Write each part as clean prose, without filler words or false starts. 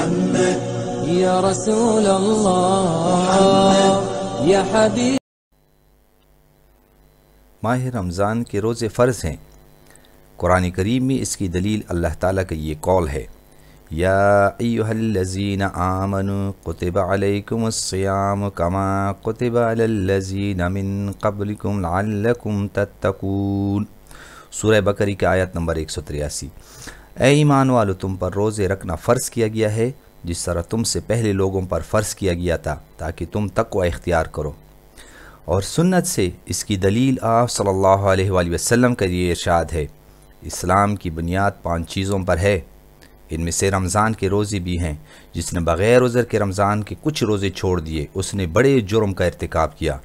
या रसूल अल्लाह या हबीब। माह रमज़ान के रोज़े फ़र्ज़ हैं। कुरान करीम में इसकी दलील अल्लाह ताला का ये कौल है, या अय्युहल्लज़ीना आमनू कुतिबा अलैकुमुस्सियाम कमा कुतिबा अलल्लज़ीना मिन क़ब्लिकुम लअल्लकुम तत्तकून। सूरह बकरी की आयत नंबर 183। ए ईमान वालो, तुम पर रोज़े रखना फ़र्ज़ किया गया है जिस तरह तुमसे पहले लोगों पर फ़र्ज़ किया गया था, ताकि तुम तक़वा इख्तियार करो। और सुन्नत से इसकी दलील आप सल्लल्लाहु अलैहि वसल्लम का ये इरशाद है, इस्लाम की बुनियाद 5 चीज़ों पर है। इनमें से रमज़ान के रोज़े भी हैं। जिसने बग़ैर उज़र के रमज़ान के कुछ रोज़े छोड़ दिए उसने बड़े जुर्म का इर्तिकाब किया।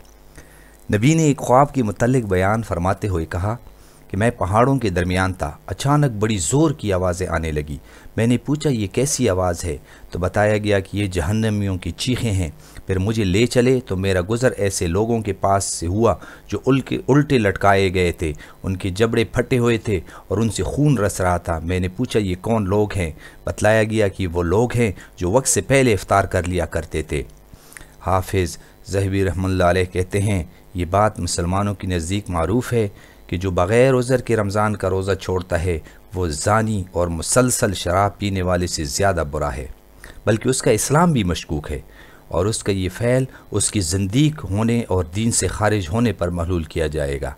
नबी ने एक ख्वाब के मुतल्लिक़ बयान फरमाते हुए कहा कि मैं पहाड़ों के दरमियान था, अचानक बड़ी ज़ोर की आवाज़ें आने लगी। मैंने पूछा ये कैसी आवाज़ है, तो बताया गया कि ये जहन्नमियों की चीखें हैं। फिर मुझे ले चले तो मेरा गुज़र ऐसे लोगों के पास से हुआ जो उल्टे लटकाए गए थे, उनके जबड़े फटे हुए थे और उनसे खून रस रहा था। मैंने पूछा ये कौन लोग हैं, बतलाया गया कि वो लोग हैं जो वक्त से पहले इफ्तार कर लिया करते थे। हाफिज़ ज़हबी रहमतुल्लाह अलैह कहते हैं, ये बात मुसलमानों के नज़दीक मारूफ़ है कि जो बग़ैर उज़र के रमज़ान का रोज़ा छोड़ता है वो ज़ानी और मुसलसल शराब पीने वाले से ज़्यादा बुरा है, बल्कि उसका इस्लाम भी मशकूक है और उसका ये फ़ैल उसकी ज़िंदीक होने और दीन से खारिज होने पर महलूल किया जाएगा।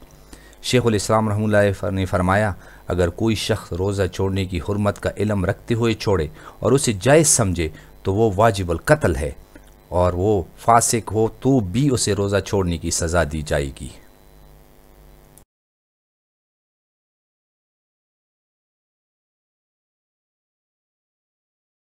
शेखुल इस्लाम रहमतुल्लाह ने फरमाया, अगर कोई शख्स रोज़ा छोड़ने की हुर्मत का इल्म रखते हुए छोड़े और उसे जायज़ समझे तो वो वाजिबुल कत्ल है, और वो फासिक हो तो भी उसे रोज़ा छोड़ने की सज़ा दी जाएगी।